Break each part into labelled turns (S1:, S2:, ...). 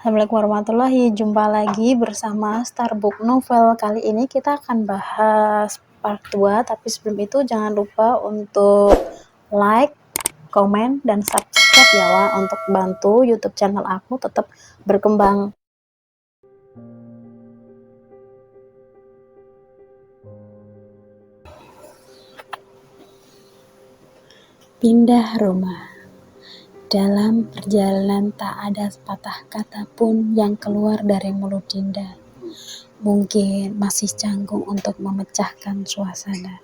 S1: Assalamualaikum warahmatullahi. Jumpa lagi bersama Starbook Novel. Kali ini kita akan bahas part 2, tapi sebelum itu jangan lupa untuk like, komen, dan subscribe ya Wak, untuk bantu YouTube channel aku tetap berkembang. Pindah rumah. Dalam perjalanan tak ada sepatah kata pun yang keluar dari mulut Dinda. Mungkin masih canggung untuk memecahkan suasana.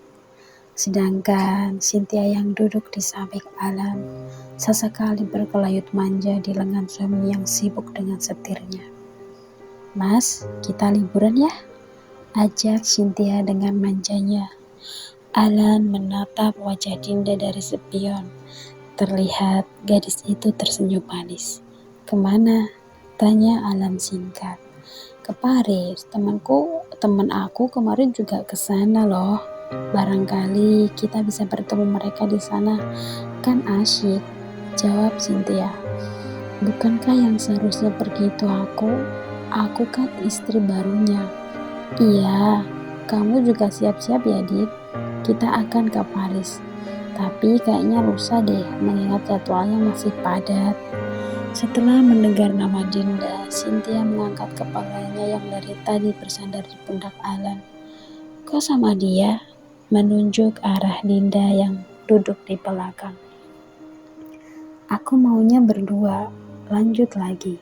S1: Sedangkan Cynthia yang duduk di samping Alan sesekali berkelayut manja di lengan suami yang sibuk dengan setirnya. "Mas, kita liburan ya?" ajak Cynthia dengan manjanya. Alan menatap wajah Dinda dari spion. Terlihat gadis itu tersenyum manis. "Kemana?" tanya Alan singkat. "Ke Paris, teman aku kemarin juga ke sana loh. Barangkali kita bisa bertemu mereka di sana, kan asyik," jawab Cynthia. "Bukankah yang seharusnya pergi itu aku? Aku kan istri barunya." "Iya, kamu juga siap-siap ya, Dit. Kita akan ke Paris. Tapi kayaknya lusa deh, mengingat jadwalnya masih padat." Setelah mendengar nama Dinda, Cynthia mengangkat kepalanya yang dari tadi bersandar di pundak Alan. "Kok sama dia?" menunjuk arah Dinda yang duduk di belakang. "Aku maunya berdua," lanjut lagi.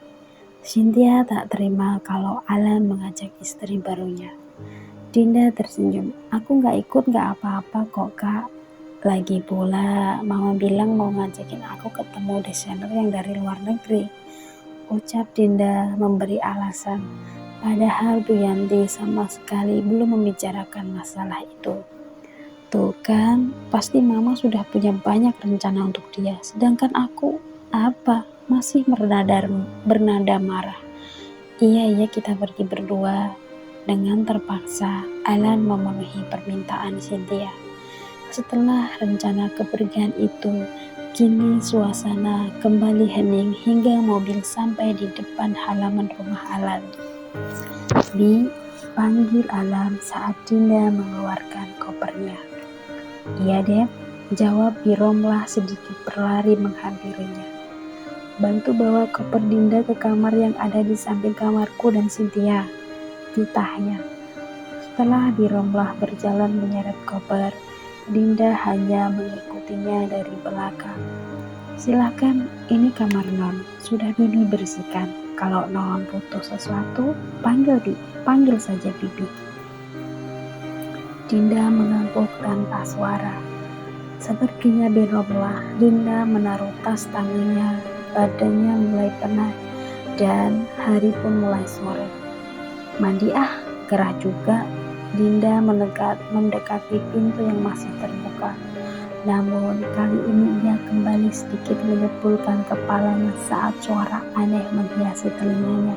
S1: Cynthia tak terima kalau Alan mengajak istri barunya. Dinda tersenyum. "Aku gak ikut gak apa-apa kok Kak. Lagi pula Mama bilang mau ngajakin aku ketemu desainer yang dari luar negeri," ucap Dinda memberi alasan. Padahal Bu Yanti sama sekali belum membicarakan masalah itu. "Tuh kan, pasti Mama sudah punya banyak rencana untuk dia. Sedangkan aku, apa? Masih bernada marah." Iya, kita pergi berdua." Dengan terpaksa, Alan memenuhi permintaan Cynthia. Setelah rencana kepergian itu, kini suasana kembali hening hingga mobil sampai di depan halaman rumah Alan. "Bi," panggil Alan saat Dinda mengeluarkan kopernya. "Iya, Dep," jawab Bi Romlah sedikit berlari menghampirinya. "Bantu bawa koper Dinda ke kamar yang ada di samping kamarku dan Cynthia," titahnya. Setelah Bi Romlah berjalan menyeret koper, Dinda hanya mengikutinya dari belakang. "Silakan, ini kamar Non. Sudah Bibi bersihkan. Kalau Non butuh sesuatu, panggil saja Bibi." Dinda mengangguk tanpa suara. Sepertinya Bi Romlah, Dinda menaruh tas tangannya, badannya mulai penat, dan hari pun mulai sore. "Mandi ah, gerah juga." Dinda mendekati pintu yang masih terbuka. Namun kali ini ia kembali sedikit menyepulkan kepalanya saat suara aneh menghiasi telinganya.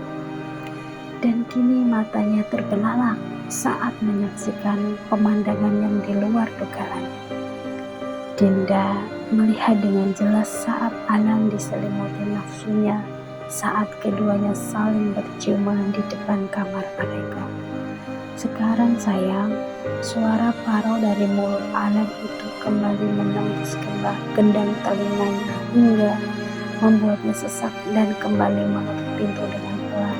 S1: Dan kini matanya terbelalak saat menyaksikan pemandangan yang di luar dugaan. Dinda melihat dengan jelas saat Alan diselimuti nafsunya saat keduanya saling berciuman di depan kamar mereka. "Sekarang sayang," suara parau dari mulut Alan itu kembali menembus gendang telinganya hingga membuatnya sesak dan kembali menutup pintu dengan pelan.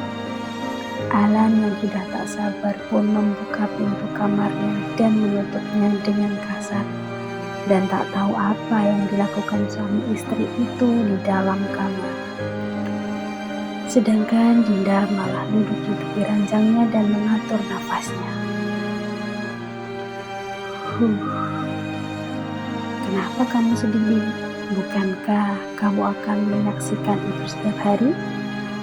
S1: Alan yang sudah tak sabar pun membuka pintu kamarnya dan menutupnya dengan kasar. Dan tak tahu apa yang dilakukan suami istri itu di dalam kamar. Sedangkan Dinda malah duduk di tepi ranjangnya dan mengatur nafasnya. "Kenapa kamu sedih? Bukankah kamu akan menyaksikan itu setiap hari?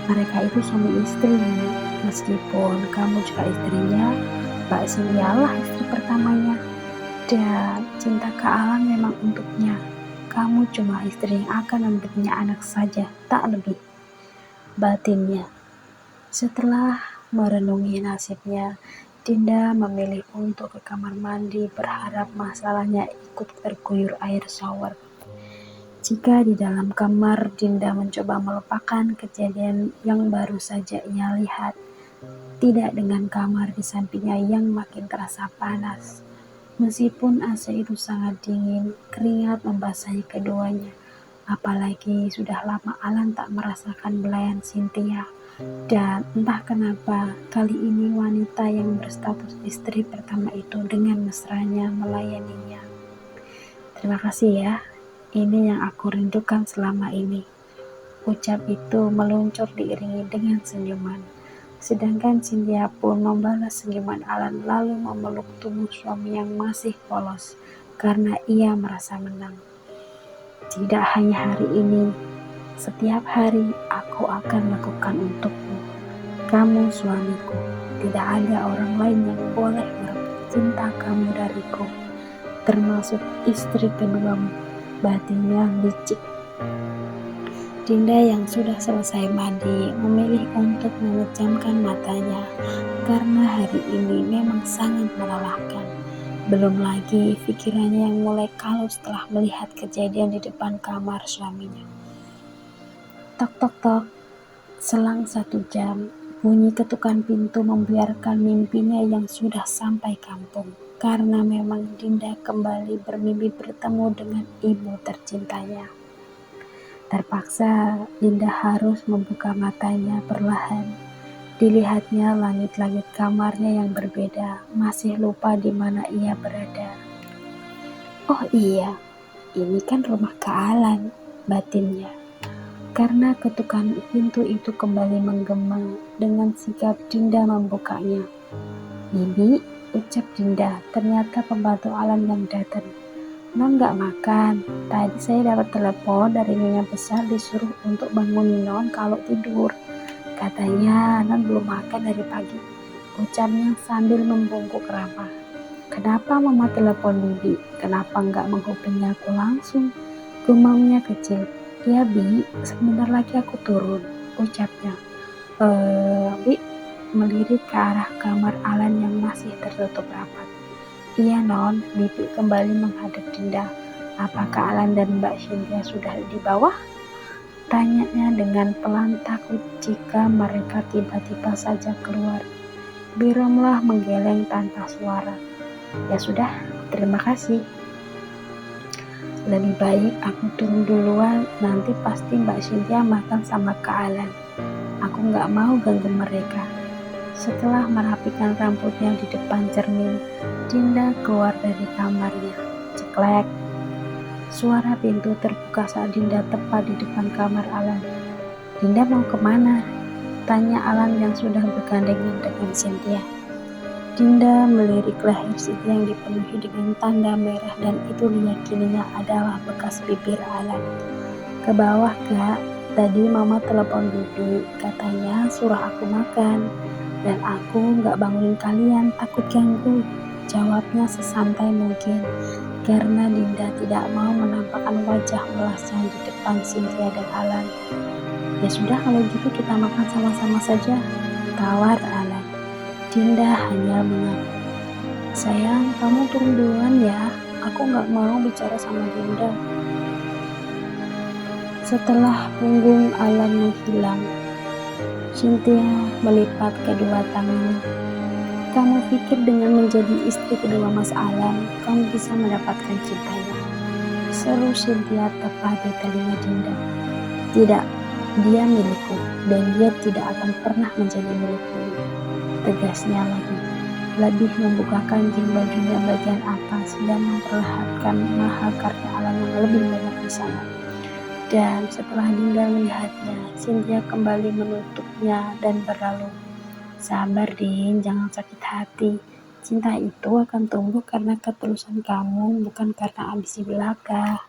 S1: Mereka itu suami istri. Meskipun kamu juga istrinya, Mbak Cynthia istri pertamanya. Dan cinta Kak Alan memang untuknya. Kamu cuma istri yang akan memberinya anak saja, tak lebih," batinnya. Setelah merenungi nasibnya, Dinda memilih untuk ke kamar mandi berharap masalahnya ikut terguyur air shower. Jika di dalam kamar Dinda mencoba melupakan kejadian yang baru saja ia lihat, tidak dengan kamar di sampingnya yang makin terasa panas. Meskipun AC itu sangat dingin, keringat membasahi keduanya. Apalagi sudah lama Alan tak merasakan belayan Cynthia. Dan entah kenapa, kali ini wanita yang berstatus istri pertama itu dengan mesranya melayaninya. Terima kasih ya, ini yang aku rindukan selama ini. Ucap itu meluncur diiringi dengan senyuman. Sedangkan Cynthia pun membalas senyuman Alan lalu memeluk tubuh suami yang masih polos karena ia merasa menang. Tidak hanya hari ini, setiap hari aku akan lakukan untukmu. Kamu suamiku, tidak ada orang lain yang boleh merebut cinta kamu dariku, termasuk istri keduamu, batinnya licik. Dinda yang sudah selesai mandi memilih untuk memejamkan matanya karena hari ini memang sangat melelahkan. Belum lagi pikirannya yang mulai kalut setelah melihat kejadian di depan kamar suaminya. Tok tok tok, selang 1 jam, bunyi ketukan pintu membiarkan mimpinya yang sudah sampai kampung. Karena memang Dinda kembali bermimpi bertemu dengan ibu tercintanya. Terpaksa Dinda harus membuka matanya perlahan. Dilihatnya langit-langit kamarnya yang berbeda, masih lupa di mana ia berada. Oh iya, ini kan rumah Kak Alan, batinnya. Karena ketukan pintu itu kembali menggema, dengan sigap Dinda membukanya. Bibi, ucap Dinda, ternyata pembantu Alan yang datang. Non gak makan, tadi saya dapat telepon dari Nyonya Besar disuruh untuk bangun Non kalau tidur. Katanya Non belum makan dari pagi, ucapnya sambil membungkuk ramah. Kenapa mama telepon Bibi? Kenapa gak menghubungi aku langsung? Gumamnya kecil. Ya Bi, sebentar lagi aku turun, ucapnya. Bi melirik ke arah kamar Alan yang masih tertutup rapat. Iya Non, Bibi kembali menghadap Dinda. Apakah Alan dan Mbak Cynthia sudah di bawah? Tanyanya dengan pelan takut jika mereka tiba-tiba saja keluar. Biromlah menggeleng tanpa suara. Ya sudah, terima kasih. Lebih baik aku turun duluan, nanti pasti Mbak Cynthia makan sama Kak Alan. Aku gak mau ganggu mereka. Setelah merapikan rambutnya di depan cermin, Dinda keluar dari kamarnya. Ceklek. Suara pintu terbuka saat Dinda tepat di depan kamar Alan. Dinda mau kemana? Tanya Alan yang sudah bergandengan dengan Cynthia. Dinda melirik leher Cynthia yang dipenuhi dengan tanda merah dan itu diyakininya adalah bekas bibir Alan. Ke bawah Kak, tadi mama telepon Bibi, katanya suruh aku makan. Dan aku gak bangunin kalian, takut ganggu. Jawabnya sesantai mungkin, karena Dinda tidak mau menampakkan wajah melasnya di depan Cynthia dan Alan. Ya sudah kalau gitu kita makan sama-sama saja, tawar Alan. Dinda hanya mengaku. Sayang, kamu turun duluan ya, aku gak mau bicara sama Dinda. Setelah punggung Alan menghilang, Cynthia melipat kedua tangannya. Kamu pikir dengan menjadi istri kedua Mas Alan, kamu bisa mendapatkan cintanya? Seru Cynthia tepat di telinga Dinda. Tidak, dia milikku, dan dia tidak akan pernah menjadi milikku. Tegasnya lagi, lebih membukakan bajunya bagian atas dan memperlihatkan mahal karya Alan yang lebih banyak di sana. Dan setelah Dinda melihatnya, Cynthia kembali menutupnya dan berlalu. Sabar Din, jangan sakit hati. Cinta itu akan tumbuh karena ketulusan kamu, bukan karena ambisi belaka.